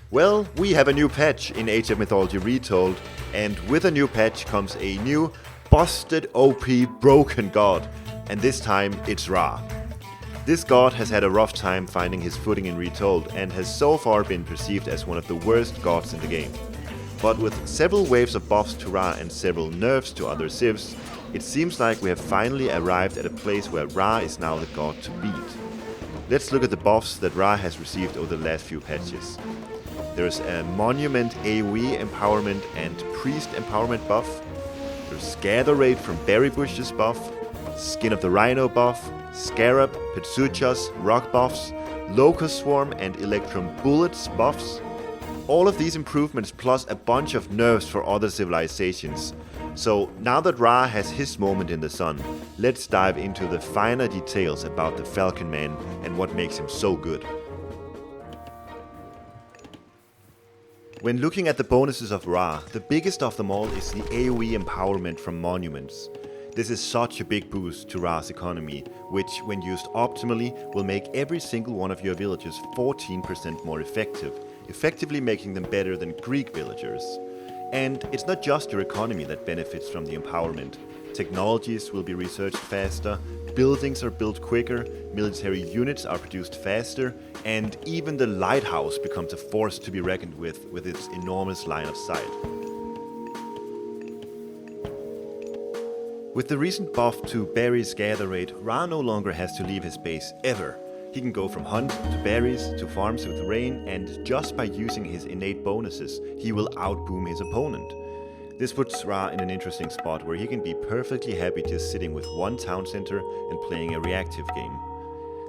Well, we have a new patch in Age of Mythology Retold, and with a new patch comes a new busted OP broken god, and this time it's Ra. This god has had a rough time finding his footing in Retold and has so far been perceived as one of the worst gods in the game. But with several waves of buffs to Ra and several nerfs to other civs, it seems like we have finally arrived at a place where Ra is now the god to beat. Let's look at the buffs that Ra has received over the last few patches. There's a Monument AoE empowerment and Priest empowerment buff. There's Gather Raid from Berry Bushes buff, Skin of the Rhino buff, Scarab, Pitsuchas, rock buffs, Locust Swarm and Electrum Bullets buffs. All of these improvements plus a bunch of nerfs for other civilizations. So now that Ra has his moment in the sun, let's dive into the finer details about the Falcon Man and what makes him so good. When looking at the bonuses of Ra, the biggest of them all is the AoE empowerment from Monuments. This is such a big boost to Ra's economy, which when used optimally will make every single one of your villagers 14% more effective, effectively making them better than Greek villagers. And it's not just your economy that benefits from the empowerment. Technologies will be researched faster, buildings are built quicker, military units are produced faster, and even the lighthouse becomes a force to be reckoned with its enormous line of sight. With the recent buff to Berries Gather Raid, Ra no longer has to leave his base ever. He can go from hunt to berries to farms with rain, and just by using his innate bonuses, he will outboom his opponent. This puts Ra in an interesting spot where he can be perfectly happy just sitting with one town center and playing a reactive game.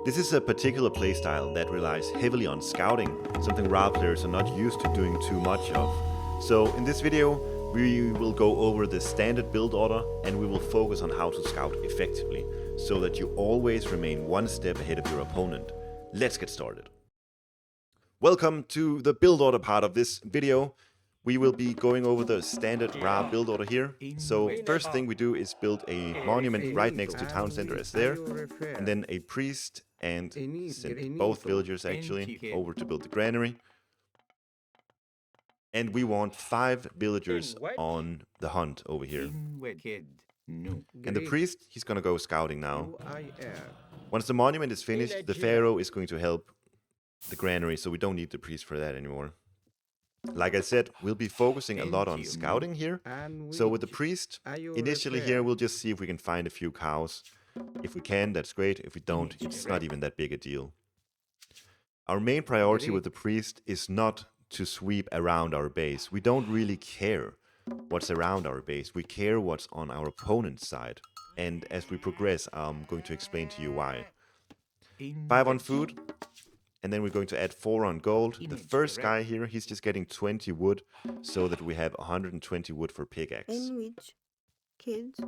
This is a particular playstyle that relies heavily on scouting, something Ra players are not used to doing too much of. So in this video, we will go over the standard build order and we will focus on how to scout effectively, so that you always remain one step ahead of your opponent. Let's get started. Welcome to the build order part of this video. We will be going over the standard Ra build order here. So first thing we do is build a monument right next to town center as there, and then a priest, and send both villagers actually over to build the granary. And we want 5 villagers on the hunt over here. And the priest, he's gonna go scouting now. Once the monument is finished, the pharaoh is going to help the granary, so we don't need the priest for that anymore. Like I said, we'll be focusing a lot on scouting here. So with the priest, initially here we'll just see if we can find a few cows. If we can, that's great. If we don't, it's not even that big a deal. Our main priority with the priest is not to sweep around our base. We don't really care what's around our base. We care what's on our opponent's side. And as we progress, I'm going to explain to you why. 5 on food. And then we're going to add 4 on gold. The first guy here, he's just getting 20 wood, so that we have 120 wood for pickaxe. In which kids?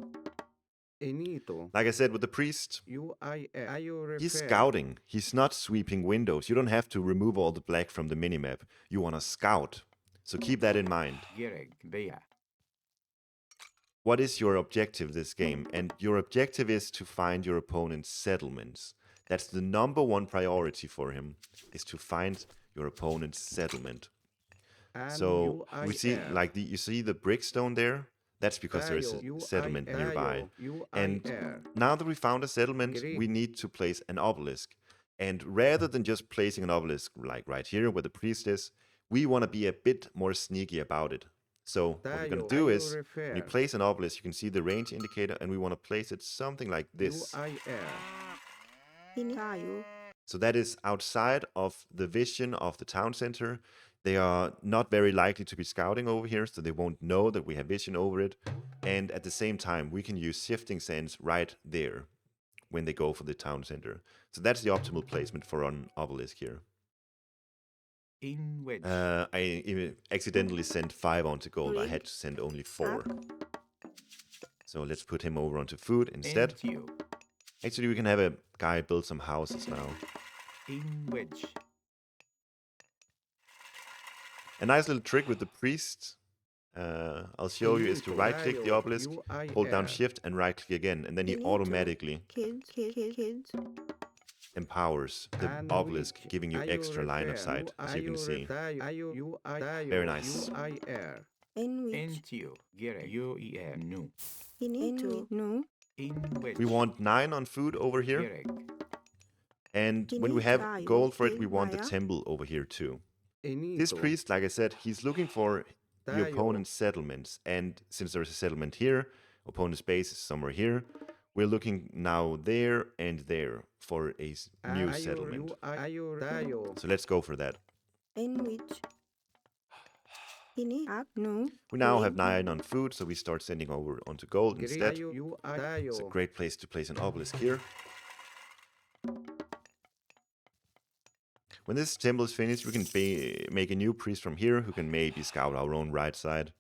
Like I said, with the priest, he's scouting. He's not sweeping windows. You don't have to remove all the black from the minimap. You want to scout. So keep that in mind. What is your objective this game? And your objective is to find your opponent's settlements. That's the number one priority for him, is to find your opponent's settlement. So we see, like you see the brickstone there? That's because there is a settlement nearby. And now that we found a settlement, we need to place an obelisk. And rather than just placing an obelisk like right here where the priest is, we want to be a bit more sneaky about it. So what we're going to do is, when you place an obelisk, you can see the range indicator, and we want to place it something like this. So that is outside of the vision of the town center. They are not very likely to be scouting over here, so they won't know that we have vision over it. And at the same time, we can use shifting sands right there when they go for the town center. So that's the optimal placement for an obelisk here. I accidentally sent 5 onto gold. I had to send only 4. So let's put him over onto food instead. Actually, we can have a guy build some houses now. A nice little trick with the priest, I'll show you, is to right click the obelisk, hold down shift and right click again, and then he automatically empowers the obelisk, giving you extra line of sight, as you can see. Very nice. In which Entio, gerek, UER, nu. you need to know. In which, We want 9 on food over here. gerek, And You when we need have value, gold for it, okay, we want the Maya? temple over here too. This priest, like I said, he's looking for the opponent's settlements. And since there's a settlement here, opponent's base is somewhere here, we're looking now there and there for a new settlement. So let's go for that. In which you need no. We now have 9 on food, so we start sending over onto gold instead. It's a great place to place an obelisk here. When this temple is finished, we can make a new priest from here who can maybe scout our own right side.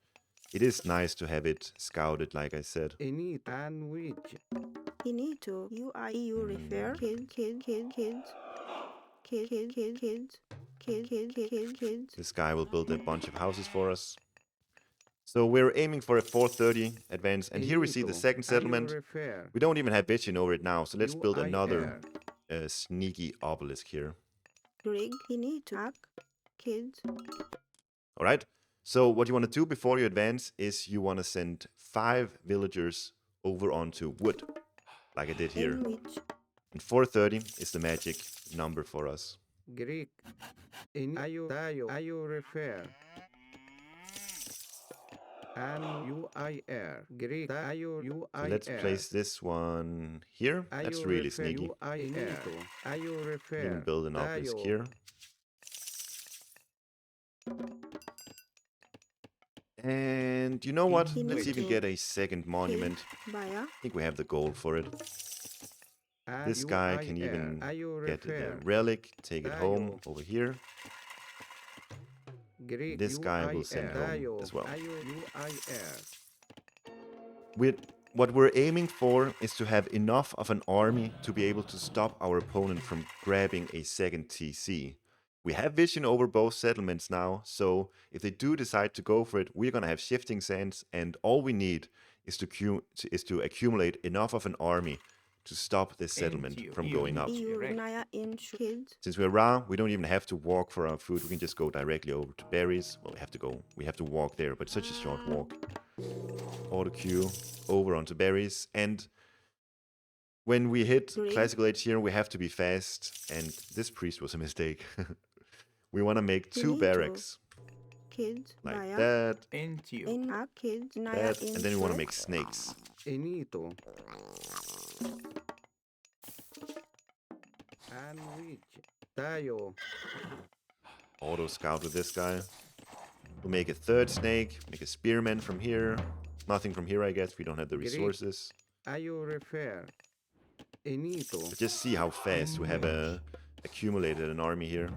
It is nice to have it scouted, like I said. You need to you refer kids. This guy will build a bunch of houses for us. So we're aiming for a 430 advance, and here we see the second settlement. We don't even have vision over it now, so let's build another sneaky obelisk here. Greg, you need to act kids. Alright, so what you want to do before you advance is you want to send 5 villagers over onto wood, like I did here. In which And 430 is the magic number for us. Greek. In you refer. And UIR. Greek. So let's place this one here. That's really sneaky. Even build an obelisk here. And you know what? Let's even get a second monument. Baya. I think we have the gold for it. This guy can even get the relic, take it home over here. This guy will send home as well. What we're aiming for is to have enough of an army to be able to stop our opponent from grabbing a second TC. We have vision over both settlements now, so if they do decide to go for it, we're going to have shifting sands, and all we need is to accumulate enough of an army to stop this settlement from going up. Since we're Ra, we don't even have to walk for our food. We can just go directly over to berries. Well, we have to walk there, but it's such a short walk. Auto queue over onto berries, and when we hit classical age here, we have to be fast, and this priest was a mistake. We want to make 2 barracks. Kids, Like that, Entio, that, and then we want to make snakes. Enito. And which Tayo. Auto scout with this guy. We'll make a 3rd snake, make a spearman from here. Nothing from here, I guess. We don't have the resources. You refer. Enito. But just see how fast we have accumulated an army here.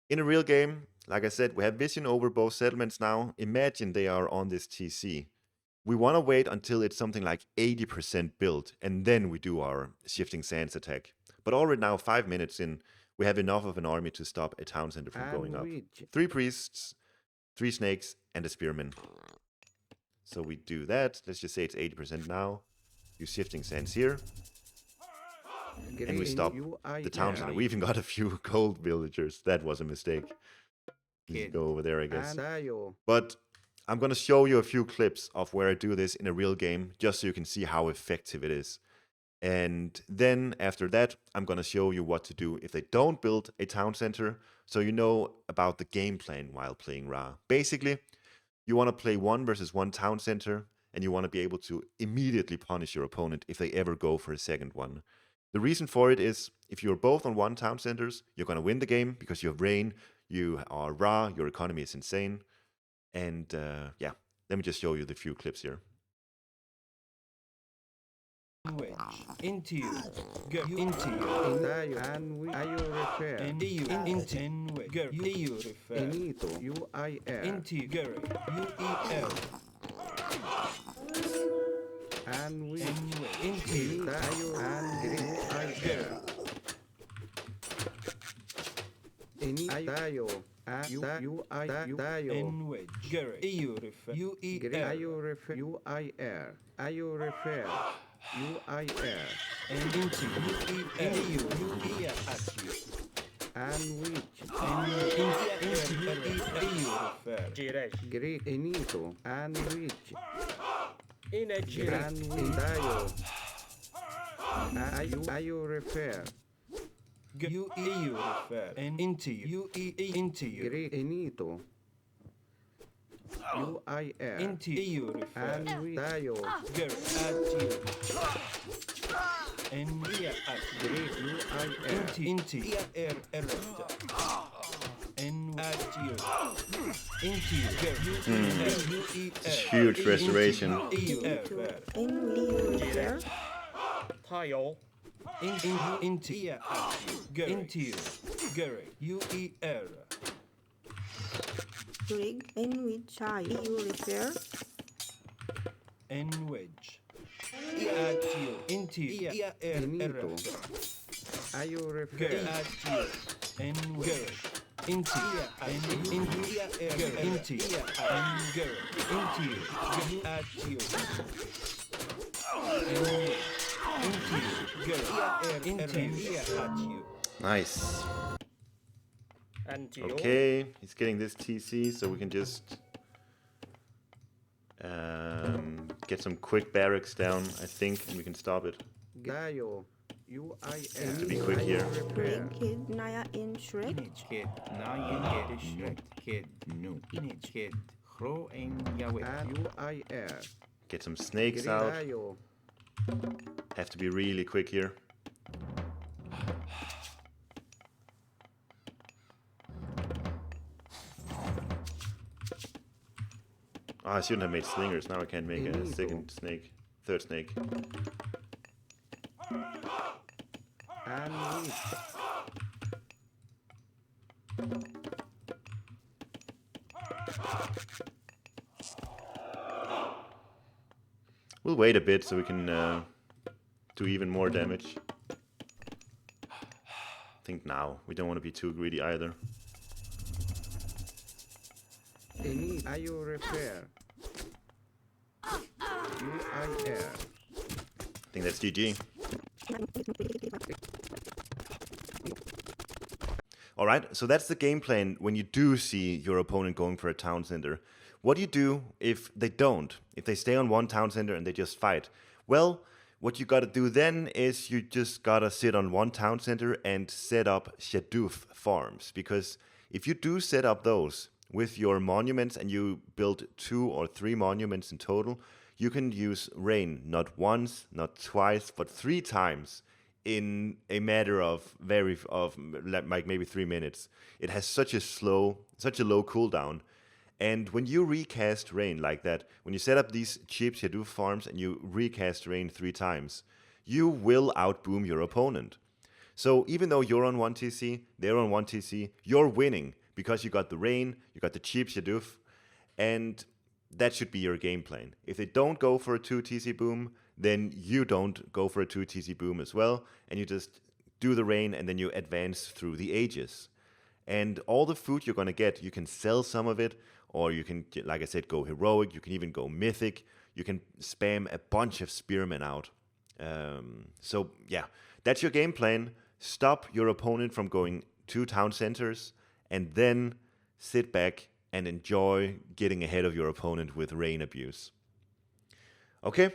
In a real game, like I said, we have vision over both settlements now. Imagine they are on this TC. We want to wait until it's something like 80% built, and then we do our shifting sands attack. But already now, 5 minutes in, we have enough of an army to stop a town center from going up. 3 priests, 3 snakes, and a spearman. So we do that. Let's just say it's 80% now. Use shifting sands here. And we stop the town center. We even got a few gold villagers. That was a mistake. Let's go over there, I guess. But I'm going to show you a few clips of where I do this in a real game, just so you can see how effective it is. And then after that, I'm going to show you what to do if they don't build a town center, so you know about the game plan while playing Ra. Basically, you want to play 1 versus 1 town center, and you want to be able to immediately punish your opponent if they ever go for a second one. The reason for it is, if you're both on 1 town centers, you're going to win the game because you have rain, you are Ra, your economy is insane. And yeah, let me just show you the few clips here. into you, go into you, And we refer. into you, go, you refer, Enito. UIR. into you, go, UEL, And we into you, Tayo and UIR. Tayo. in which, go, you refer, UEL, UIR. UIR. UIR. and into you at you and which and into you refer Greek enito and which Ineci. and which ayo refer you refer and into you into you Greek enito UIR into you refer and which tayo Ger at you and at Greek UIR into and at you into you Ger Huge restoration. into NV refer Tayo. into into you Gary UER Greg NV chai EU refer and wedge at you into enito ayo Ger refer at you and Gary into and into into and Gary into you at you and into Gary into at you Nice. And you. Okay, he's getting this TC, so we can just get some quick barracks down, I think, and we can stop it. tayo UIR To be quick here. Greg Kid Naya in Shrek Kid, na yin kid, shrek, kid, nu, kid, hro en yawit, and UIR Get some snakes out. tayo Have to be really quick here. Oh, I shouldn't have made slingers. Now I can't make a Benito. second snake. Third snake. and which We'll wait a bit so we can do even more damage. I think now. We don't want to be too greedy either. any ayo refer UIR I think that's GG. Alright, so that's the game plan when you do see your opponent going for a town center. What do you do if they don't? If they stay on one town center and they just fight? Well, what you gotta do then is you just gotta sit on one town center and set up Shadoof farms. Because if you do set up those with your monuments and you build 2 or 3 monuments in total, you can use rain not once, not twice, but 3 times in a matter of like maybe 3 minutes. It has such a low cooldown. And when you recast rain like that, when you set up these cheap Shadoof farms and you recast rain 3 times, you will outboom your opponent. So even though you're on 1 TC, they're on 1 TC, you're winning because you got the rain, you got the cheap Shadoof, and that should be your game plan. If they don't go for a 2 TC boom, then you don't go for a 2 TC boom as well, and you just do the rain and then you advance through the ages. And all the food you're going to get, you can sell some of it, or you can, like I said, go heroic, you can even go mythic, you can spam a bunch of spearmen out. So yeah, that's your game plan. Stop your opponent from going 2 town centers, and then sit back and enjoy getting ahead of your opponent with rain abuse. Okay,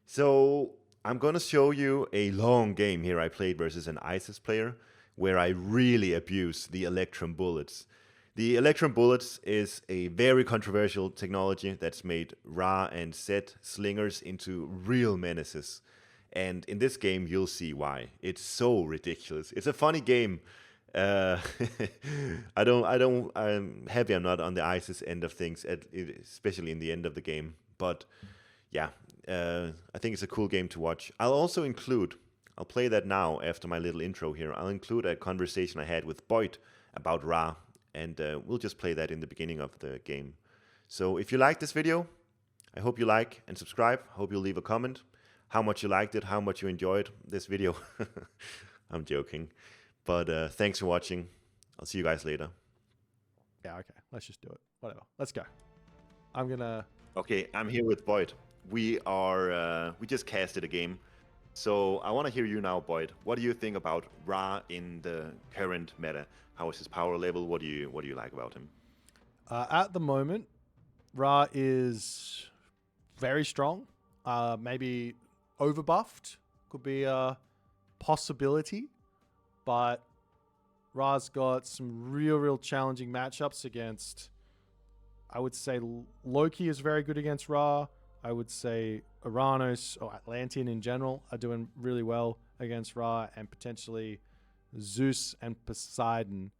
so I'm gonna show you a long game here I played versus an ISIS player, where I really abuse the Electrum bullets. The Electrum bullets is a very controversial technology that's made Ra and Set slingers into real menaces. And in this game, you'll see why. It's so ridiculous. It's a funny game. I'm happy I'm not on the ISIS end of things, especially in the end of the game. But yeah, I think it's a cool game to watch. I'll play that now after my little intro here. I'll include a conversation I had with Boit about Ra, and we'll just play that in the beginning of the game. So if you like this video, I hope you like and subscribe. I hope you'll leave a comment how much you liked it, how much you enjoyed this video. I'm joking. But thanks for watching. I'll see you guys later. Yeah, okay. Let's just do it. Whatever. Let's go. I'm gonna... Okay, I'm here with Boyd. We just casted a game. So I want to hear you now, Boyd. What do you think about Ra in the current meta? How is his power level? What do you like about him? At the moment, Ra is very strong. Maybe overbuffed could be a possibility, but Ra's got some real challenging matchups against. I would say Loki is very good against Ra. I would say Uranus or Atlantean in general are doing really well against Ra, and potentially Zeus and Poseidon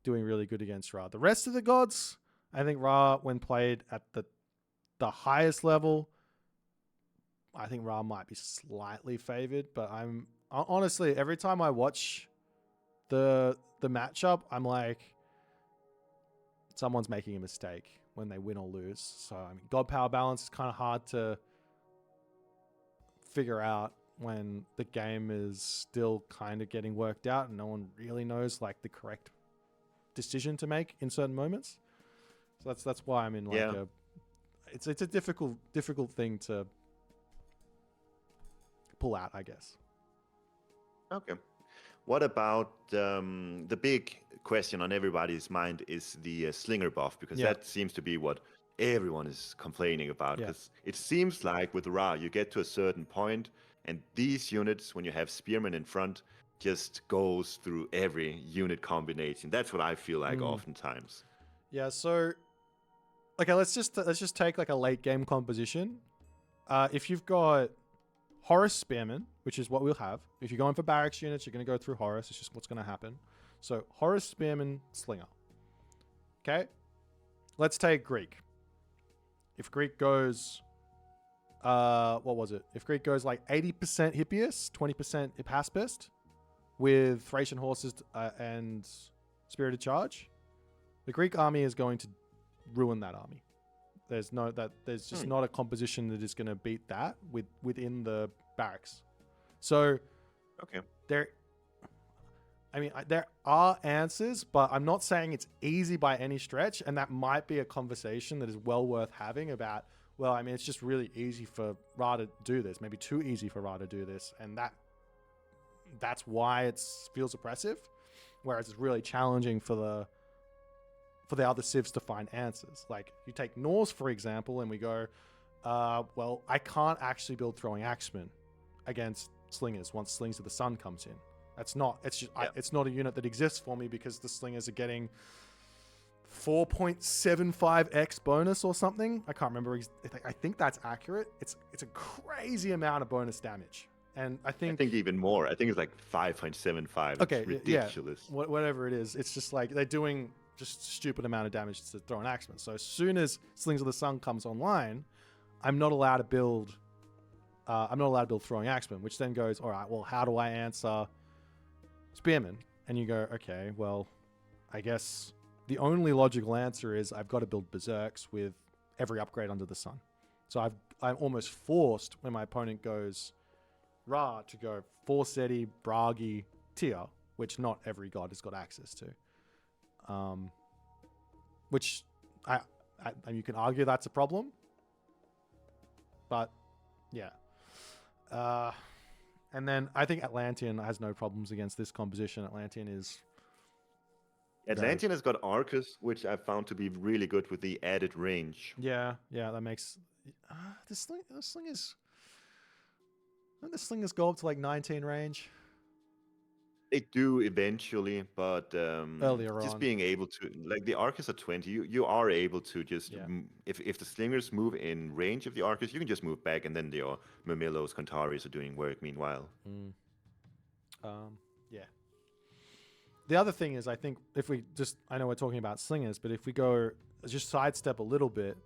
doing really good against Ra. The rest of the gods, I think Ra, when played at the highest level, I think Ra might be slightly favored. But I'm honestly, every time I watch the matchup, I'm like, someone's making a mistake when they win or lose. So I mean, God power balance is kind of hard to figure out when the game is still kind of getting worked out and no one really knows like the correct decision to make in certain moments. So that's why I'm in like it's a difficult thing to pull out, I guess. Okay. What about the big question on everybody's mind is the slinger buff, because that seems to be what everyone is complaining about. Because it seems like with Ra, you get to a certain point, and these units, when you have spearmen in front, just goes through every unit combination. That's what I feel like oftentimes. Yeah. So, okay, let's just take like a late game composition. If you've got Horus Spearman, which is what we'll have. If you're going for barracks units, you're going to go through Horus. It's just what's going to happen. So Horus Spearman Slinger. Okay. Let's take Greek. If Greek goes, what was it? If Greek goes like 80% Hippias, 20% Hypaspist, with Thracian horses and Spirited Charge, the Greek army is going to ruin that army. There's just not a composition that is going to beat that within the barracks. So, okay, there are answers, but I'm not saying it's easy by any stretch, and that might be a conversation that is well worth having about. Well, I mean, it's just really easy for Ra to do this, maybe too easy for Ra to do this, and that's why it feels oppressive, whereas it's really challenging for the other civs to find answers. Like, you take Norse, for example, and we go, well, I can't actually build throwing axemen against slingers once Slings of the Sun comes in. It's not a unit that exists for me because the slingers are getting 4.75x bonus or something. I can't remember. I think that's accurate. It's a crazy amount of bonus damage. And I think even more. I think it's like 5.75. Okay, it's ridiculous. Yeah, whatever it is. It's just like they're doing just stupid amount of damage to throw an axeman. So as soon as Slings of the Sun comes online, I'm not allowed to build throwing axemen, which then goes, all right, well, how do I answer spearmen? And you go, okay, well, I guess the only logical answer is I've got to build berserks with every upgrade under the sun. So I'm almost forced when my opponent goes Ra to go Forseti, Bragi, Tia, which not every god has got access to. Which I you can argue that's a problem, but yeah. And then I think Atlantean has no problems against this composition. Atlantean has got Arcus, which I found to be really good with the added range. Yeah, that makes the slingers go up to like 19 range. They do eventually, but earlier just on, being able to, like, the Arcus at 20, you are able to just, if the slingers move in range of the Arcus, you can just move back, and then your Murmillos, Cantaris are doing work meanwhile. Yeah. The other thing is, I think I know we're talking about slingers, but if we go just sidestep a little bit,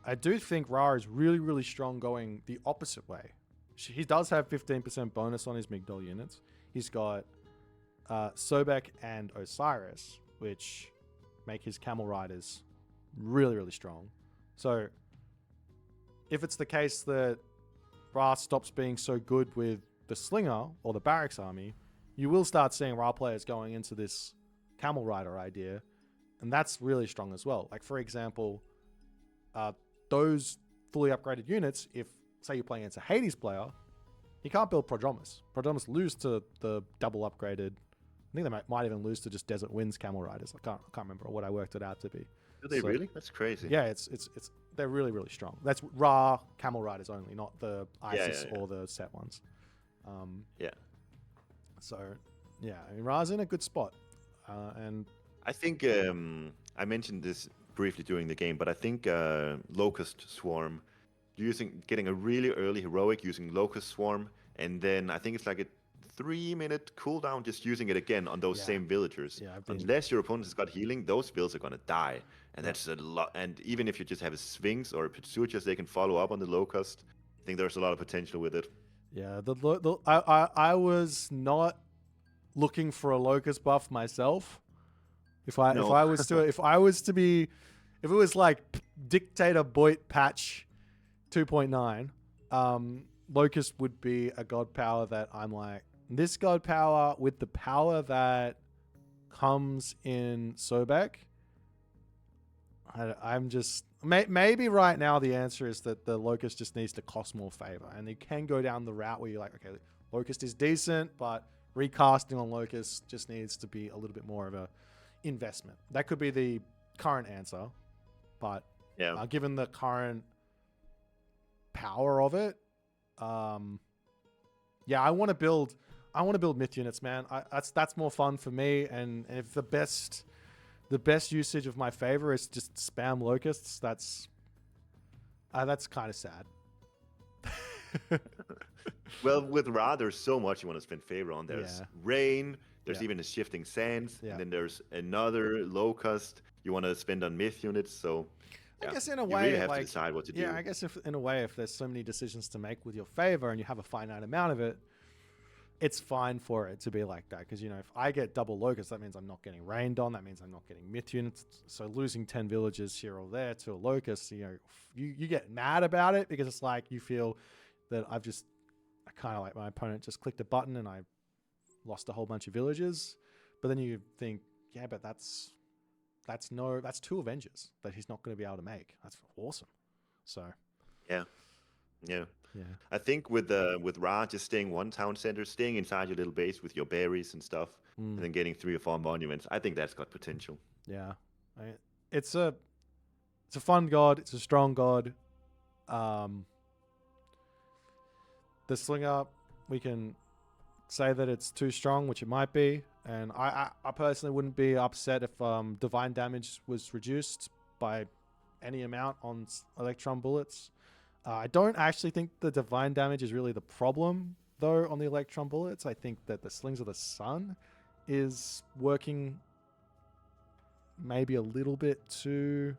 I do think Ra is really, really strong going the opposite way. He does have 15% bonus on his Migdol units. He's got Sobek and Osiris, which make his camel riders really, really strong. So if it's the case that Ra stops being so good with the Slinger or the Barracks army, you will start seeing Ra players going into this camel rider idea, and that's really strong as well. Like, for example, those fully upgraded units, if, say, you're playing against a Hades player, You can't build Prodromus. Prodromus lose to the double upgraded. I think they might even lose to just Desert Winds Camel Riders. I can't remember what I worked it out to be. Do they So- really? That's crazy. Yeah, it's they're really, really strong. That's Ra Camel Riders only, not the Yeah, Isis yeah. or the set ones. Yeah. So, yeah, I mean, Ra's in a good spot. And I think I mentioned this briefly during the game, but I think Locust Swarm, getting a really early heroic using Locust Swarm, and then I think it's like a 3-minute cooldown just using it again on those Yeah. same villagers. Yeah, I've been- Unless your opponent has got healing, those vills are gonna die, and that's a lot. And even if you just have a Sphinx or a Pursuitures, they can follow up on the Locust. I think there's a lot of potential with it. yeah, I was not looking for a Locust buff myself. If it was like Dictator Boit patch 2.9, Locust would be a god power that I'm like, this god power with the power that comes in Sobek. I'm just maybe right now the answer is that the Locust just needs to cost more favor, and you can go down the route where you're like, okay, Locust is decent, but recasting on Locust just needs to be a little bit more of a investment. That could be the current answer, but Yeah. given the current power of it, yeah, I want to build myth units, man. That's more fun for me. And if the best usage of my favor is just spam Locusts, that's kind of sad. Well, with Ra, there's so much you want to spend favor on. There's Yeah. Rain, there's Yeah. even a Shifting Sands, Yeah. and then there's another Locust you want to spend on myth units. So, I yeah, guess in a you way, really have like, to decide what to do. yeah, I guess if in a way, if there's so many decisions to make with your favor and you have a finite amount of it, it's fine for it to be like that. Because, if I get double Locust, that means I'm not getting rained on. That means I'm not getting myth units. So losing 10 villages here or there to a Locust, you get mad about it because it's like you feel that I kind of like my opponent just clicked a button and I lost a whole bunch of villages. But then you think, yeah, but that's 2 Avengers that he's not going to be able to make. That's awesome. So Yeah. yeah. I think with Ra, just staying one town center, staying inside your little base with your berries and stuff, and then getting 3 or 4 monuments, I think that's got potential. Yeah, it's a fun god. It's a strong god. The Slinger, we can say that it's too strong, which it might be, and I personally wouldn't be upset if divine damage was reduced by any amount on electron bullets. I don't actually think the divine damage is really the problem, though, on the electron bullets. I think that the Slings of the Sun is working maybe a little bit too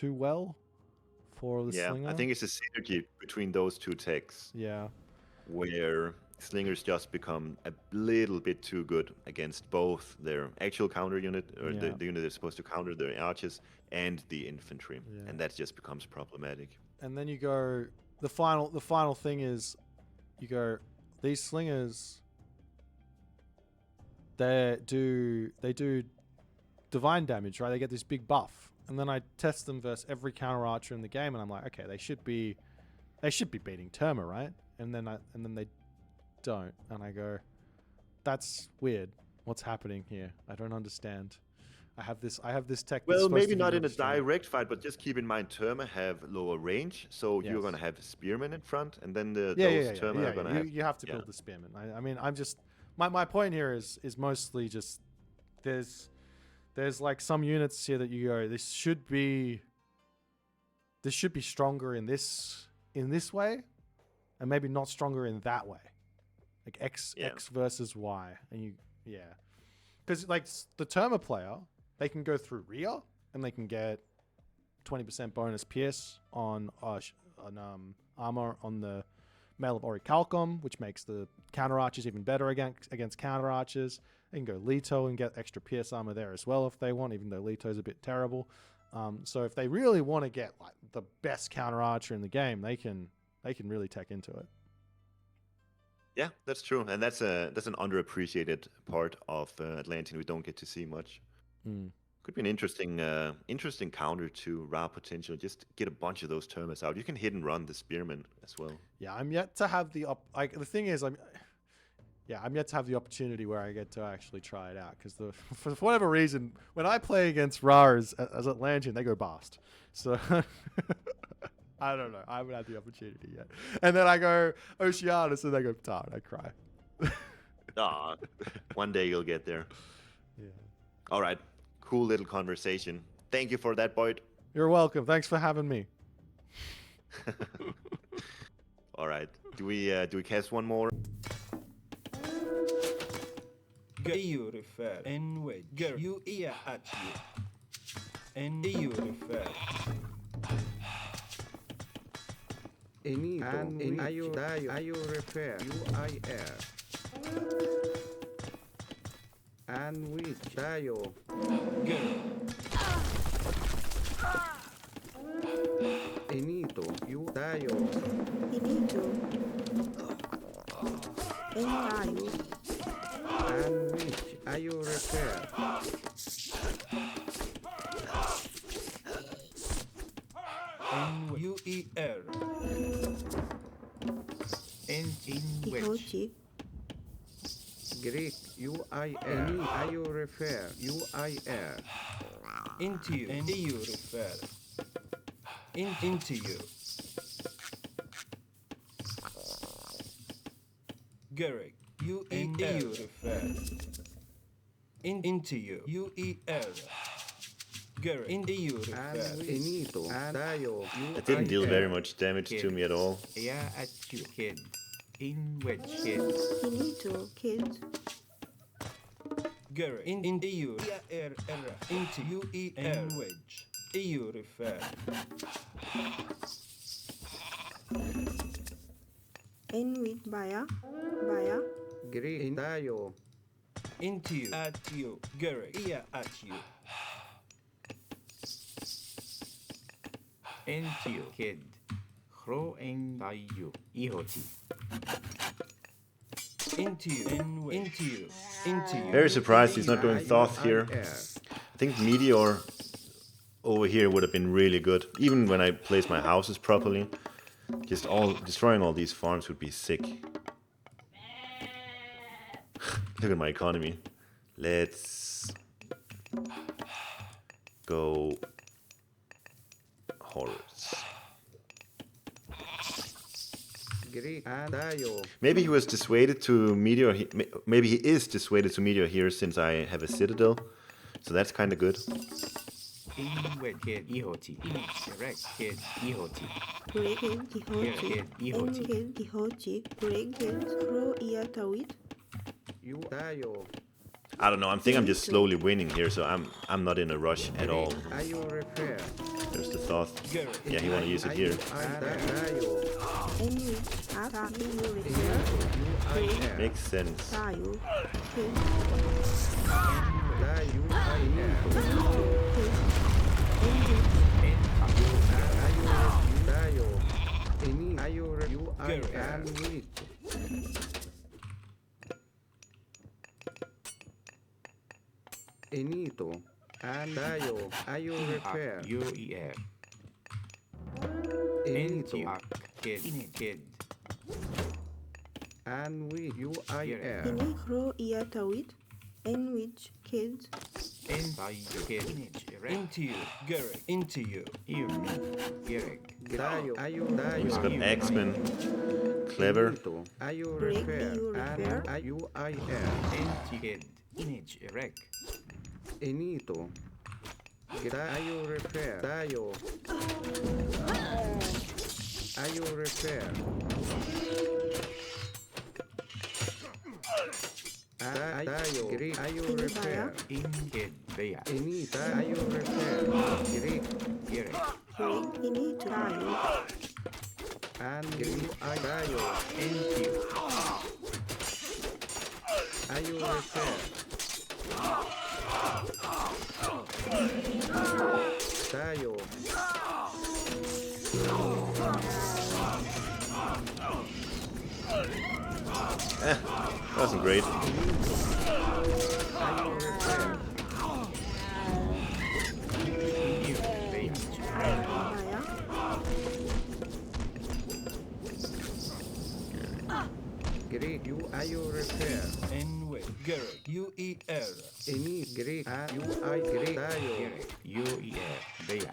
well for the Slinger. I think it's a synergy between those 2 techs Yeah. where Slingers just become a little bit too good against both their actual counter unit, or Yeah. the unit they're supposed to counter, their archers, and the infantry. Yeah. And that just becomes problematic. And then you go, the final thing is, you go, these Slingers, they do divine damage, right? They get this big buff. And then I test them versus every counter archer in the game, and I'm like, okay, they should be beating Terma, right? And then they don't, and I go, that's weird. What's happening here? I don't understand. I have this tech. that's Well, supposed maybe to be not in really a strong. direct fight, but just keep in mind Terma have lower range, so you're Yes. going to have Spearmen in front, and then those Terma Yeah, are going to have... you have to yeah. build the spearman. I mean, I'm just my point here is mostly just there's like some units here that you go, this should be stronger in this way, and maybe not stronger in that way, like X versus Y, and because like the Terma player, they can go through Rhea and they can get 20% bonus pierce on armor on the Mail of Orichalcum, which makes the counter archers even better against counter archers. They can go Leto and get extra pierce armor there as well if they want, even though Leto's a bit terrible. So if they really want to get like the best counter archer in the game, they can really tech into it. Yeah, that's true, and that's an underappreciated part of Atlantean we don't get to see much. Could be an interesting counter to Ra potential. Just get a bunch of those termites out. You can hit and run the spearmen as well. Yeah, I'm yet to have the the thing is I'm yet to have the opportunity where I get to actually try it out because for whatever reason when I play against Ra as Atlantean they go bast. So I don't know. I haven't had the opportunity yet. And then I go Oceanus and they go Tar and I cry. Ah, one day you'll get there. Yeah. All right, cool little conversation. Thank you for that, Boyd. You're welcome. Thanks for having me. All right, do we cast one more? EU refer. En wedge. Ger. You ear at you. En EU refer. Enito. Ayu refer. UIR. And which Dayo. Ger. Enito. You Dayo. Inito. Entayo. And which Ayu refer. En UER. In wedge. Ihochi. Greek. UIR. Ayu refer. UIR. Into you. En EU refer. Into you. Gerek. EU refer. Into you. UER. Gerek. EU And refer. Enito. And Dayo. It didn't deal UIR. very much damage to me at all. Yeah, at you, kid. In wedge, kid. Inito. Kid. Gerek. In EU. Into UER. Wedge. EU refer. Enwit Baya. Baya. Greek. Dayo. Into you. At you. Gerek. Ear at you. Into you, kid. Hro en bayu. Ihoti. Into you. Into you. Into you. Very surprised he's not going Thoth here. UIR. I think Meteor over here would have been really good. Even when I place my houses properly. Just destroying all these farms would be sick. Look at my economy. Let's go hordes. Greek. And Dayo. Maybe he was dissuaded to Meteor. Maybe he is dissuaded to Meteor here since I have a Citadel. So that's kind of good. In wedge, kid. Ihoti. Correct, kid. Ihoti. Breaking Ihochi. Kid. Ihoti. Engel Ihochi. Breaking. Kro Iatawit. You Dayo. I don't know. I think I'm just slowly winning here, so I'm not in a rush at all. Ayu refer. There's the Thoth. Gerek. Yeah, he want to use it here. Dayo. Enwit. Atayu repair. UIR. Makes sense. Tayo. Kid. Dayo. UIR. Kid. Engel. Dayo. Eni. Ayu UIR. And which. Enito. And Dayo. Ayu repair. UER. Enito. Into kid. Kid. And which. UIR. Ini Kro Iatawit. Enwich. Kid. In bayu, kid. Into you. Gerek. Into you. Ear me. Gerek. Dayo. Ayu He's got Dayo. X-Men. Clever. Enito. Ayu Break. repair. Ayu repair. And UIR. Into kid. Image erect. Enito. Ayu repair. Dayo. Ayu repair. Dayo. Greek. Ayu repair. In kid. Bea. Enita. Ayu repair. Greek. Gerek. Break. Ini Tayo. And Greek. Dayo. Into Ayu repair. Dayo. Wasn't great. Ayu repair. are you refer? En way. Gerek. U-E-R. Any Greek you I Greek ayo. Gerek. U-E-R. Bea.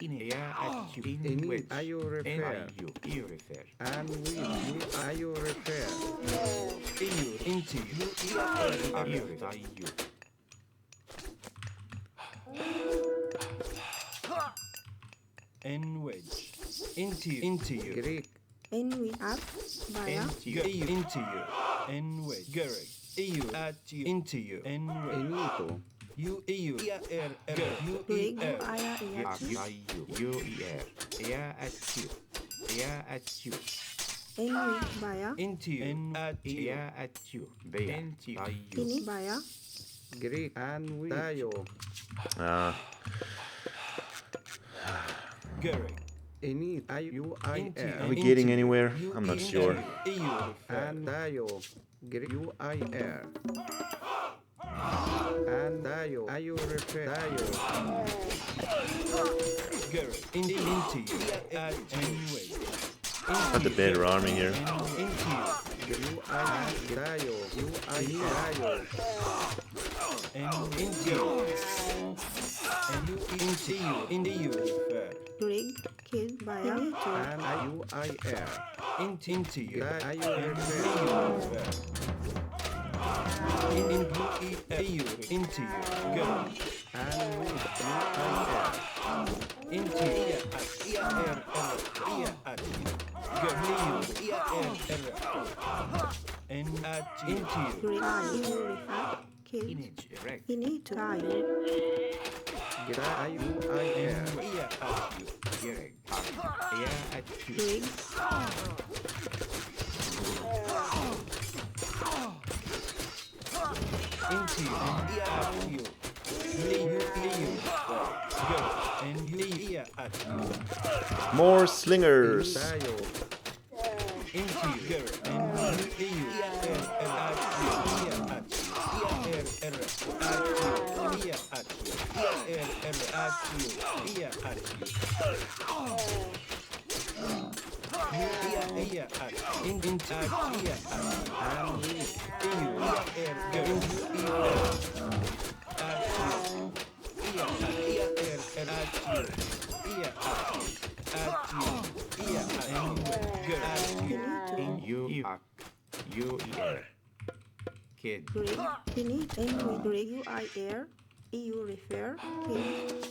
Ea at you. In Any which. are you refer? You refer. And with you are you refer? EU. Into. U-E-R. You refer. You. En wedge. Into you. Greek in which up via EU. Into you. En wedge. Gerek. EU. At you. Into you. En wedge. Enito. U-EU. E-R. Greg U-E-R. aya U-E-R. Ea at you. Ea at you. in which via Into you. En at you. Ea at you. Bea. Into you. in via Greek and with ayo. Gerek. Any are you I Into. R. Are we getting anywhere? I'm not sure. EU. And ayo. Greek you I R. And ayo. Are you refer? Ayo. Gerek. Into you. At anyway. Not the better army here. Into you. You I ayo. You I ayo. And into you. And you into you. Greg kid via to And are you I R. Into you. Are you refer? Into you. Go. And with you I R. Into you. And at into you. Greg are you refer kid Image erect. in it to ayo Greek are you I R. Gerek. Ea at you. Greg Into you. At you. Go. And you at you. More slingers. Ayo. Into you. Go. And you at you. U-E-R. Kid. Greg in it and with Greg you I R EU refer kid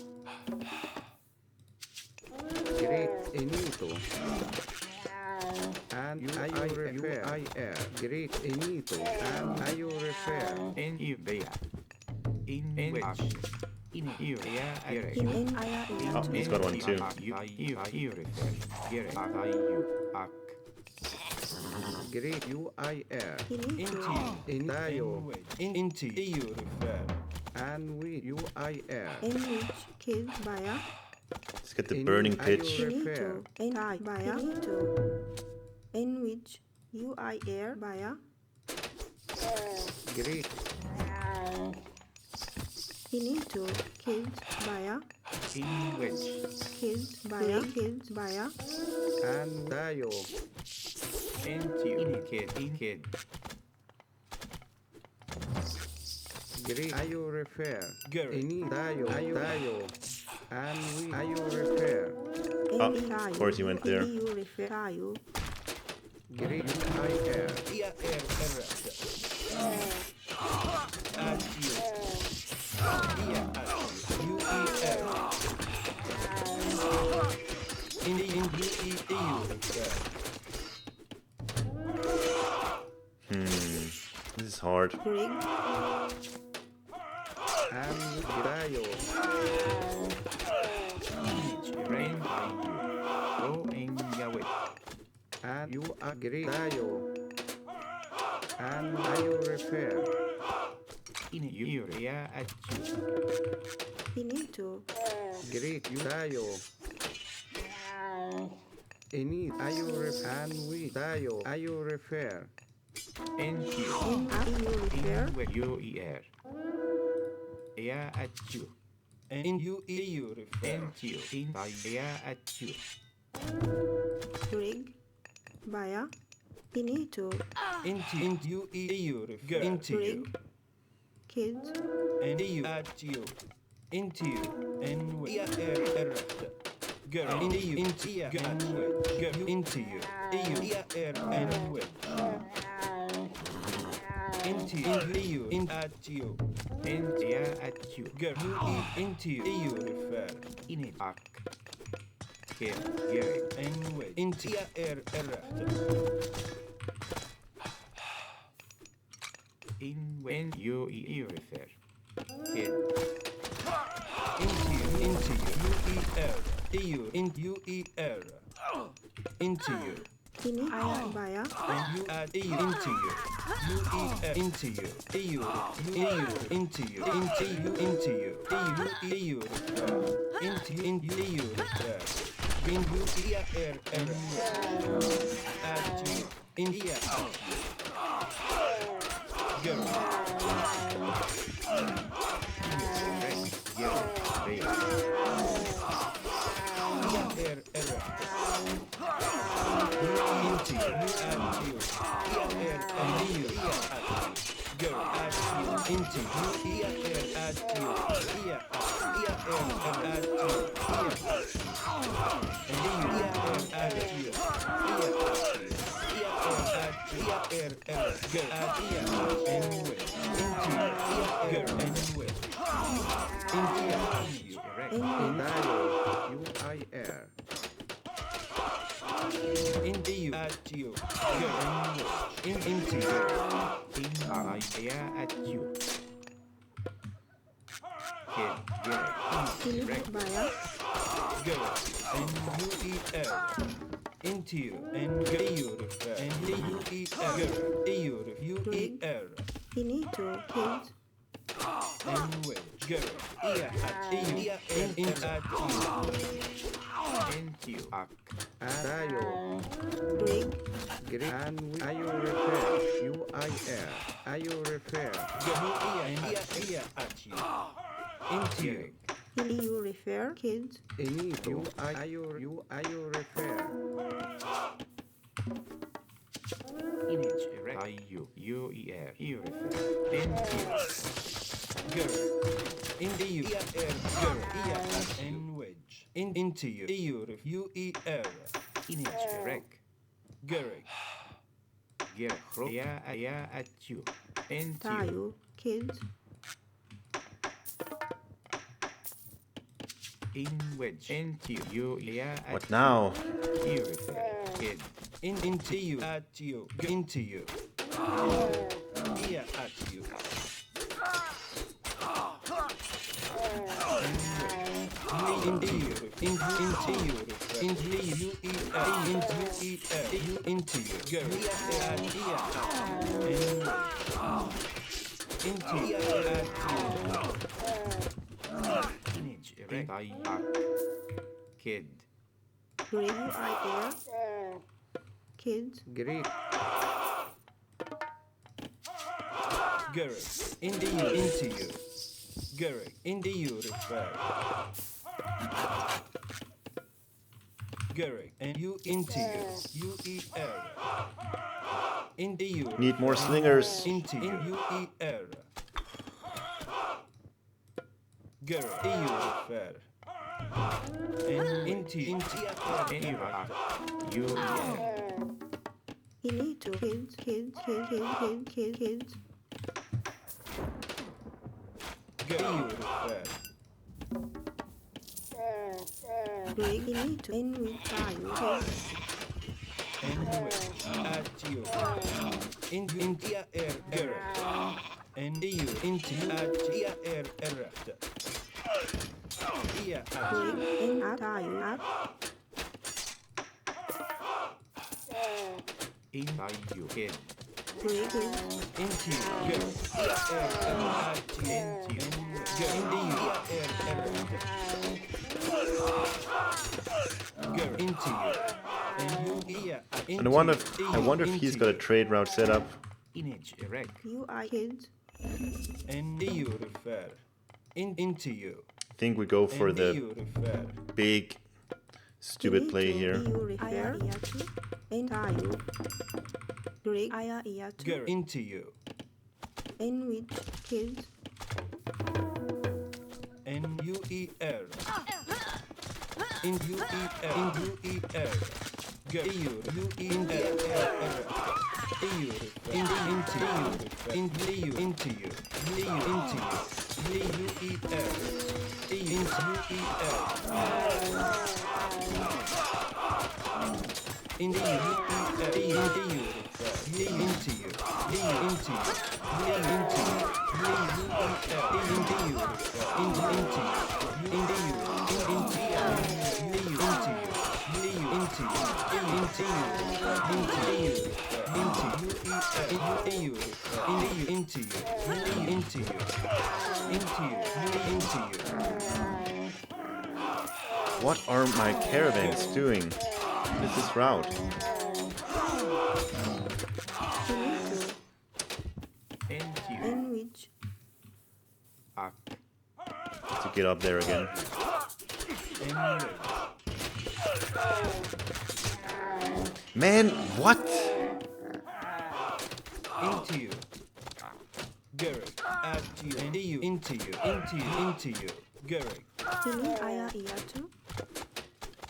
Greek enito. And you I R. Greek enito. And are you refer? In you. Bea. In which. In you. Ea at in you. N aya Oh, he's got one too. You refer. Gerek. You. Ak. Greek you I R. in it to Endayo. Into you refer. And with you I R. in which kid via Let's get the burning Are pitch. you in it refer? to and I via to in which you I R via Greek in it to kids via In which. kids via and dayo. Into you. Kid. Greek are you refer? Gary. Any dayo. And we are you refer? Oh, of course he went there. You refer tayo Greek I R. This is hard. Greg And dayo. Rain by you. Go in Yahweh. And you are Greek dayo. And are you refer? In you. Ea at you. Finito Greek you dayo. Any are you refer? And we dayo. Are you refer? Into you. in are you refer In where you er. Ea at you. And you refer. Into you. In by Ea at you. Greg via Into. into you EU refer into you Bring. Kids. and you at you into you and we girl into you into you and we girl into you and we into you in at you India at you. girl you into you EU refer In it. Ak. Kid. Gary. and we into you In when you refer. Kid. into you into you into you Ini ayah baya. and you add EU into you. Into you. EU. Into you. Into you. Into you. EU. Into EU. Bring you here and add you. In here. Go. Here. Into you, and you, here, and you, go, at you, into you, here, at you, here, and at you, here, and you, here, at you, here, go, at here, and with, into, go, and with, into you, Dayo. UIR. into you, at you, go, and with, into you. Idea at you. Kid. Gary. Ini baya. Go and you eat air into you and go you refer and you eat air you eat air Ini to. Kids. and with go ear at you and in at you Into you. Ak. Dayo. Bring. Greek. And we. Ayo refer. UIR. Ayo refer. go ear at you into you Ini you refer. Kids. Ini to. Ayo refer. Image erect. IU. UER. You refer. Into you. go into you go ear at and wedge into you you eat air Image erect. go Gero. Yeah at you. Into you. Tayo. Kids. In wedge. Into you. Yeah at What now? you refer. Kid. into you at you into you ear at you into you into you go and ear into Image erect. I. Kid. Bring idea. Kids. Greek. Gary, into you. Gary, into you refer. Gary, and you into you. U-E-R. Into you. Need more slingers. Into you. U-E-R. Gary, you refer. And into you. You. Ini to. Kids. Gary, you refer. Bring. Ini to. And with tayo. And at you. Into air. Gary. And you. Into at air. Here at you. Bring. And at tayo. At. In you. Kid. Bring. Into you. Go. And at you. Into you. Go. Into you. Go into you. And you here. And I wonder if he's got a trade route set up. Image erect. You are kids. And you refer. Into you. I think we go for And the you refer. big stupid play here. EU refer iatu. Entayu. Greg aya iatu. Girl into you. In which kids. N-U-E-R. In-U-E-R. In-U-E-R. Girl. U-E-R. EU. Into you. Into you. Into you. Into you. U-E-R. Into U-E-R. Into you. Into you. Into you. Into you. What are my caravans doing? This is route. Into you. In which Ak. To get up there again. Man, what? Into you. Garrick. At you. Into you. Into you. Into you. Into you. Garrick. Kini aya iatu.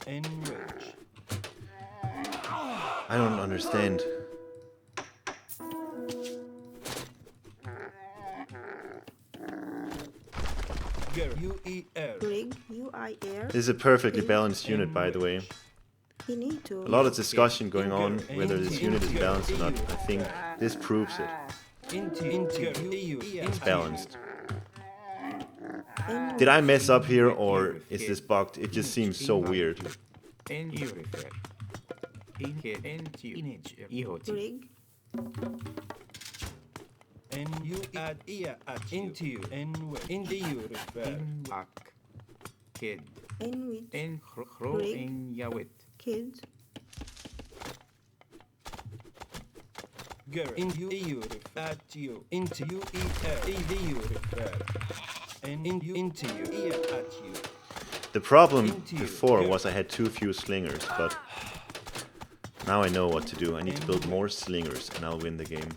Enrich. I don't understand. Garrick. U-E-R. Greg UIR. This is a perfectly balanced unit, by the way. Kini to. A lot of discussion going on whether this unit is balanced or not. I think this proves it. Into you. It's balanced. In Did I mess up here or is this bugged? It just seems so weird. In you refer. In kid. Into you. Ihoti. Greg And you add ear at into you. And into you refer. In ak. Kid. in which In chro in yawit. kids. Garrick. In you refer. At you. Into you. E-R. E-V-U refer. And in you. Into you. Ear at you. The problem before was I had too few slingers, but now I know what to do. I need to build more slingers and I'll win the game.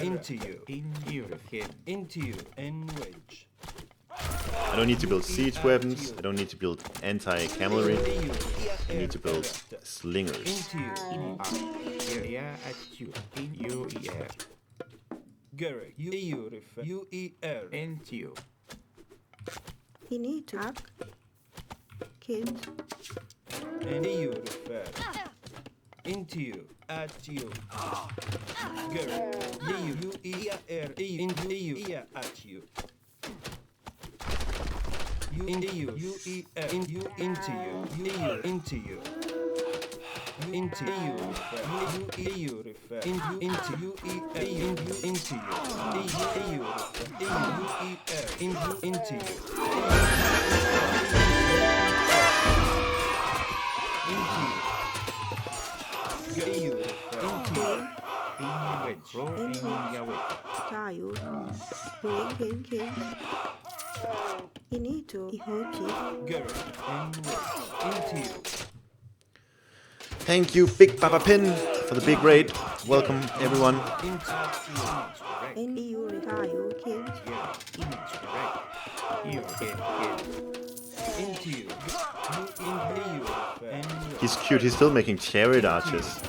Into you. In you kid. Into you. Enrich. I don't need to build siege weapons, I don't need to build anti-cavalry, I need to build slingers. Into you. Yeah, at you. In you er. Garrick. You refer. U-E-R. Into you. Kini to act. Kids. And you refer. Into you. At you. Garrick. U-E-R. Into you. At you. Into you. U-E-R. Into you. Into you. Into you. Into you refer. You refer. Into you. E-R. Into you. E-U refer. E-U-E-R. Into you. Into you. In chro in yawit. Tayo. Greg kids. Kini to ihoti. Garrick. Into you. Thank you, Big Papa Pin, for the big raid. Welcome, everyone. In EU tayo kids. You kid. Into you. Into you refer. He's cute, he's still making chariot archers.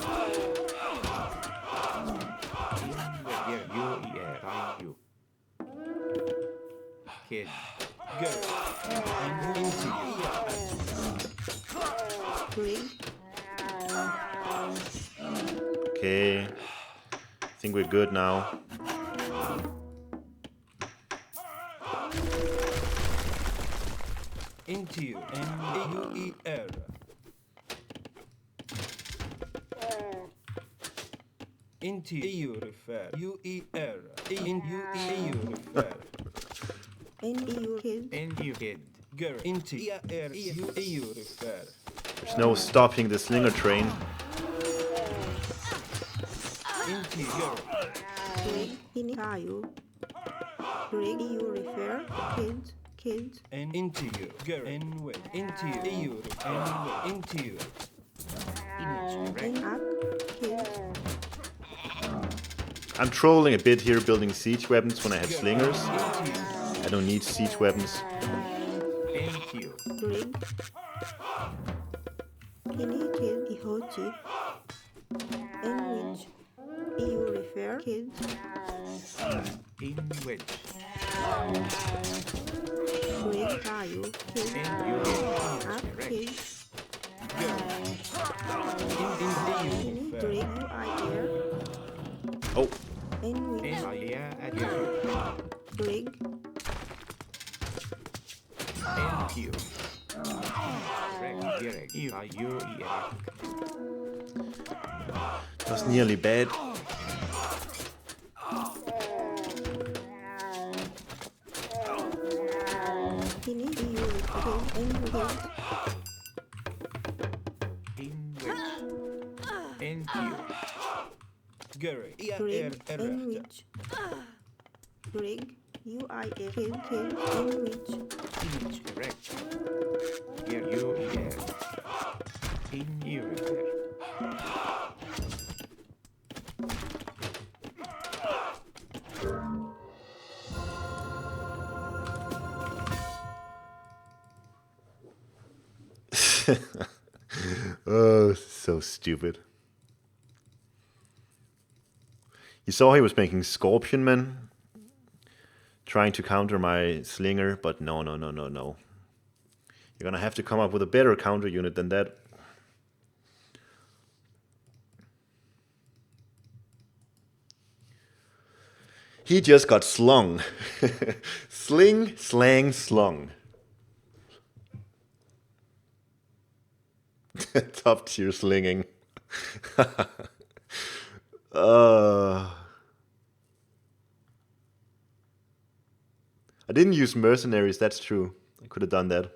You. Kid. Garrick. And into you. Greg. Okay, I think we're good now. Into you. N-U-E-R. Into you refer. U-E-R. In-U-E-U refer. In EU kids. In you kid. Garrick. Into E-R. U-E-U refer. There's no stopping the slinger train. Into you. Garrick. Greg. Kini tayo. Greg EU refer. Kids. kids, and into you, Gary, and with, into you, and with, into you. Image erect. in up, kids, I'm trolling a bit here building siege weapons when I have slingers. I don't need siege weapons. Into you. Greg, Kini kid, Ihochi, in which you refer kids, In which. Greg Tayo, kids, And you. up, Erect. kids, In Kini you, Greg UIR, Oh, in which And I at you. Greg, And you. Erect. Erect. You are you. Erect. that was nearly bad. Kini you refer in kids, In which. And you. Gary, Greg, in which Greg UIR, kid, in which Image erect. Here you erect. In you repair. Oh, so stupid. You saw he was making Scorpion Men, trying to counter my Slinger, but no. You're gonna have to come up with a better counter unit than that. He just got slung. Sling, slang, slung. Top tier slinging. I didn't use mercenaries, that's true. I could have done that.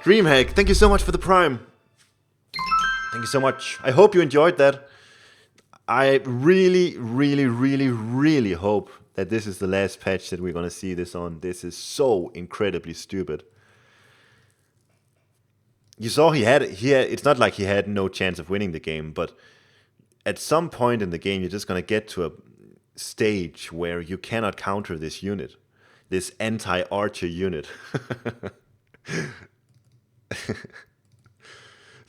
Dreamhack, thank you so much for the prime. Thank you so much. I hope you enjoyed that. I really hope that this is the last patch that we're gonna see this on. This is so incredibly stupid. You saw he had it's not like he had no chance of winning the game, but at some point in the game you're just gonna get to a stage where you cannot counter this unit. This anti-archer unit.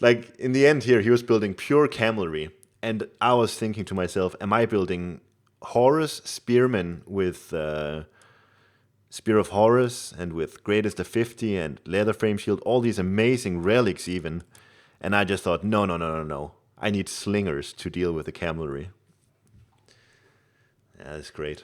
Like, in the end here, he was building pure cavalry, and I was thinking to myself, am I building Horus Spearmen with Spear of Horus, and with Greatest of 50, and Leather Frame Shield, all these amazing relics even, and I just thought, no. I need slingers to deal with the cavalry. Yeah, that's great.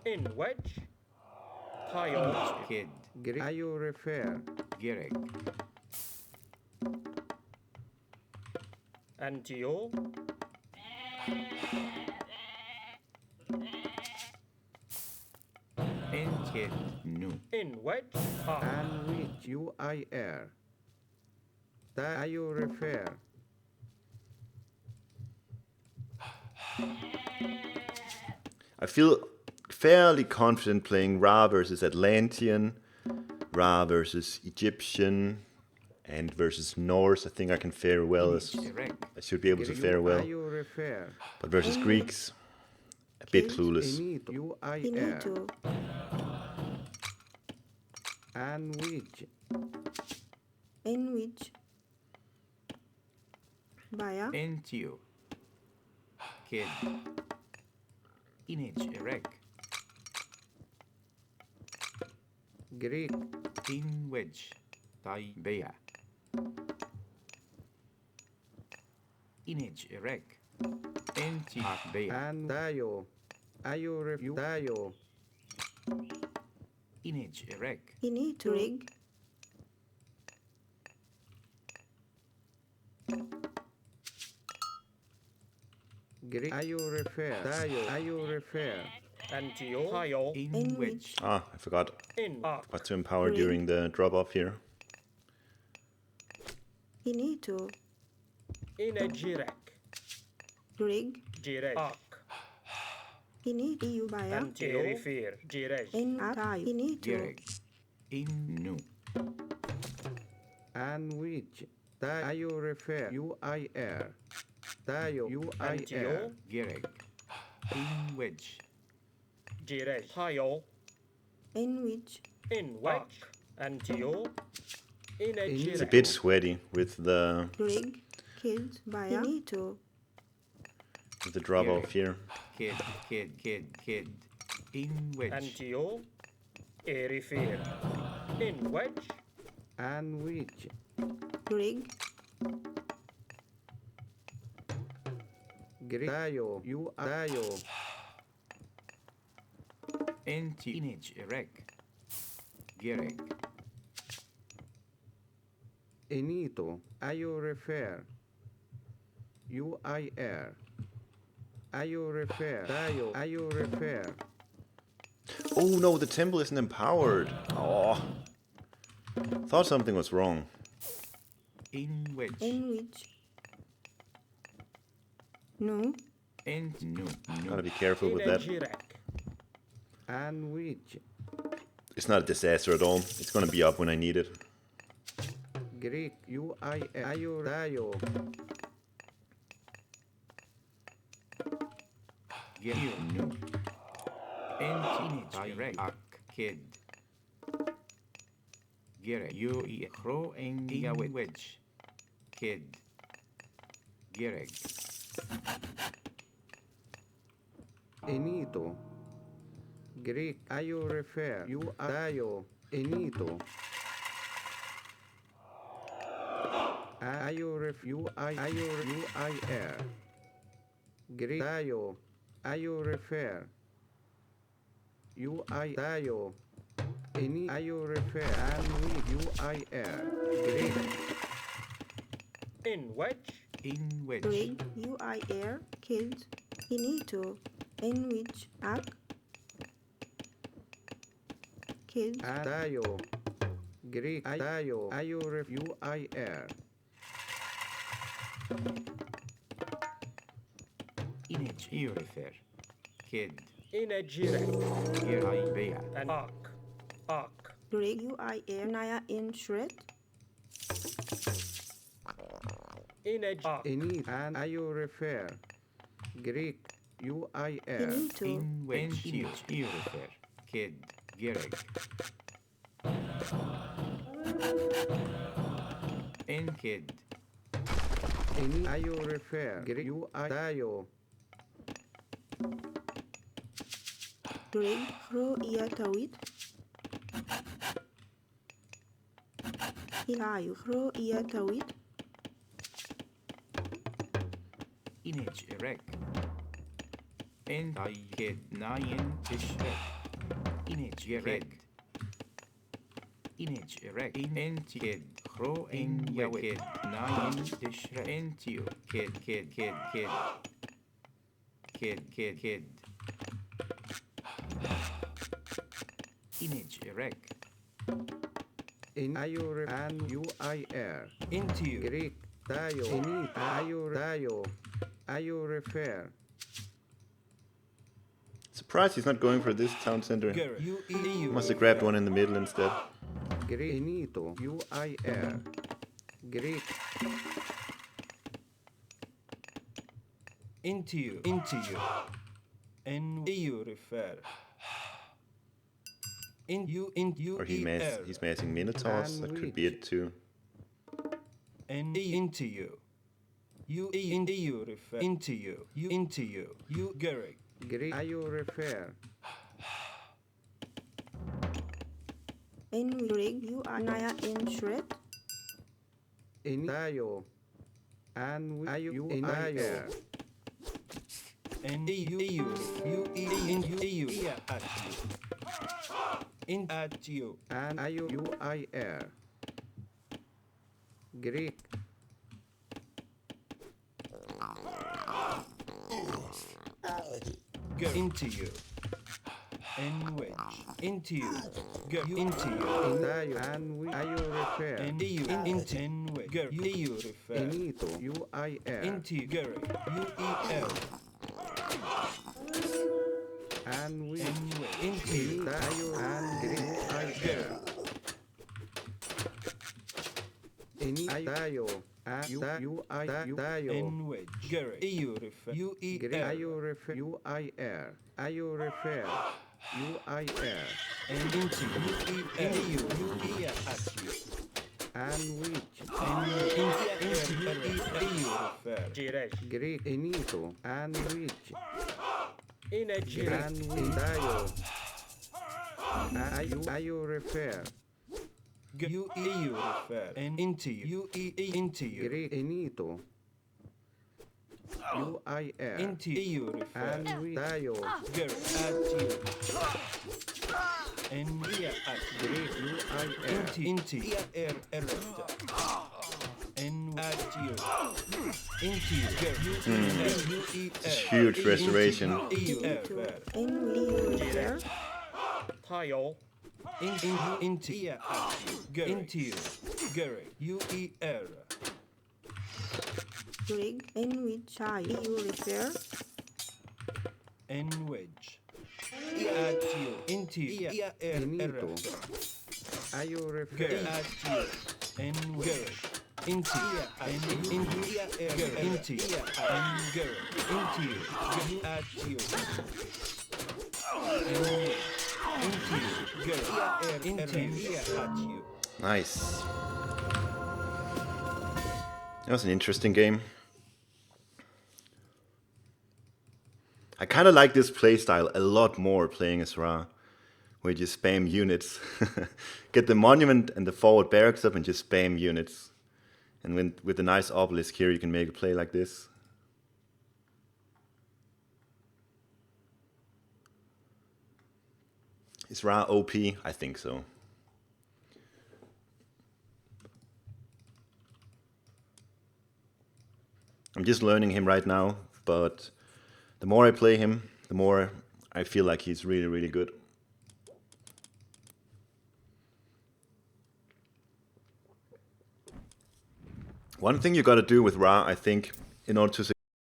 In which Tayo, Kid. Greg you refer. Gerek. and you, And kid. Nu. in which And which UIR. That you refer. I feel fairly confident playing Ra versus Atlantean, Ra versus Egyptian, and versus Norse. I think I can fare well. Erect. I should be able to fare well. You refer. But versus Greeks, a bit clueless. Kini UIR. to And which in which Baya, And you. Kid. Image erect. Greek In wedge. Tai bea. Image erect. Anti bea. and Dayo. Ayo review Dayo. Image erect. Kini to Rig, Greek ayo refer. Dayo. Ayo refer. and you, Tayo, In in wedge. which Ah, I forgot in what to empower during the drop off here. Inito. Ina jirek. Rig. Jirej. Ak. Init. Iubaya. Antio. Erifir. Jirej. En atayo. Inito. Gereg. Inu. And which tayo refer UIR. Tayo UIR. Antio. Gereg. In wedge. Jirej. Tayo. En which In wedge. Antio. Ina It's It's a jirek. bit sweaty with the rig. Killed by Inito. drop off here. Kid. In wedge. Antio. Erifir. In wedge. And which Rig. tayo UIR. Inage erect. Gereg. Inito. Ayo refer UIR. Ayo refer. Tayo. Ayo refer. Oh no, the temple isn't empowered. Oh. Thought something was wrong. In wedge. En which no. No. Gotta be careful with Ina that. jirek. And which It's not a disaster at all. It's gonna be up when I need it. Greek UIR. Ayo tayo. No. Inage erect. Ak. Kid. Gereg. Crow en wedge. Kid. Gereg. Inito. Greek. Ayo refer tayo. Inito. Ayo ref UIR. Greek tayo. Ayo refer UI tayo. Ayo refer and with UIR. Greek. In wedge. In wedge. Rig. UIR. Killed. Inito. En which Ak. Killed. Tayo. Greek tayo. Ayo ref UIR. Inage refer. Kid. Ina jirek. Gereg. And ak. Ak. Rig. UIR. Naya in shred. Ina ak. And ayo refer. Greek UIR. Inito. In wedge. Inage refer. Kid. Gereg. In kid. Ayo refer. Greek UI tayo. Rig. Ro iya tawid. Tayo. Ro iya tawid. Inage erect. And I kid. Nine dishrek. Inage erect. Inage erect. In kid. Crow en kid. Nine dishrek. Into kid. Kid. Inage erect. Ayo refer and UIR. Into you. Greek tayo. Tayo. Ayo refer. Surprised he's not going for this town center. Gereg. EU. Must have grabbed one in the middle instead. Greek inito. UIR. Greek. Into you. And EU refer. In you. Or he's massing minotaurs. That could be it too. And into you. EU refer. Into you. You Gereg. Greek. Ayo refer. En rig. Naya in shred. Tayo. And ayo UIR. And EU. Yeah, at you. In at you. And ayo UIR. Greek. Go into you. And wedge. Into you. Go into you. Tayo. And we ayo refer. And EU. Into and wedge. Ger. EU refer. Inito. UIR. Integer. UEL. And which. Into. Dayo and UIR. Dayo. Dayo. In which. Ger. EU refer. Ayo refer. UIR. Ayo refer. UIR. And into. EU. UEL. And which. EU refer. Giresh. Greek. Inito. And which. Ine Giresh. And which. Dayo. Ayo refer. EU refer. And into. UE into. Greek. Inito. UIR. Into. EU refer. And which. Dayo. Ger. At you. And we are at Greek. UIR. into and at you into It's huge restoration. into enliuter, Tile. Into Gary UER Grig, in which I you refer, and wedge at you into Inito. Ayo refer. at you and wedge into and into and at you into at you. Nice. That was an interesting game. I kind of like this playstyle a lot more playing as Ra, where you just spam units. Get the monument and the forward barracks up and just spam units. And with the nice obelisk here, you can make a play like this. Is Ra OP? I think so. I'm just learning him right now, but the more I play him, the more I feel like he's really, really good. One thing you gotta do with Ra, I think, in order to